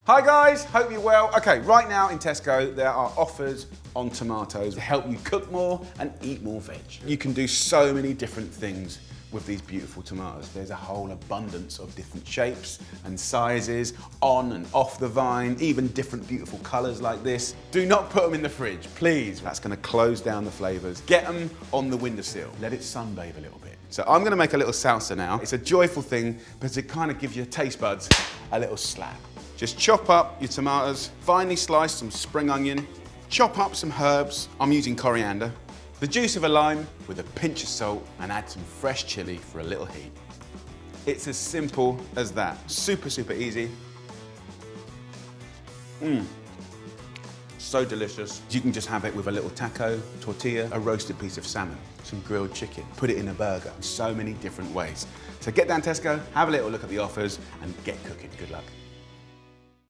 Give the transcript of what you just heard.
Hi guys, hope you're well. Okay, right now in Tesco, there are offers on tomatoes to help you cook more and eat more veg. You can do so many different things with these beautiful tomatoes. There's a whole abundance of different shapes and sizes, on and off the vine, even different beautiful colors like this. Do not put them in the fridge, please. That's gonna close down the flavors. Get them on the windowsill. Let it sunbathe a little bit. So I'm gonna make a little salsa now. It's a joyful thing because it kind of gives your taste buds a little slap. Just chop up your tomatoes, finely slice some spring onion, chop up some herbs. I'm using coriander, the juice of a lime with a pinch of salt, and add some fresh chili for a little heat. It's as simple as that. Super, super easy. So delicious. You can just have it with a little taco, tortilla, a roasted piece of salmon, some grilled chicken, put it in a burger. So many different ways. So get down Tesco, have a little look at the offers, and get cooking. Good luck.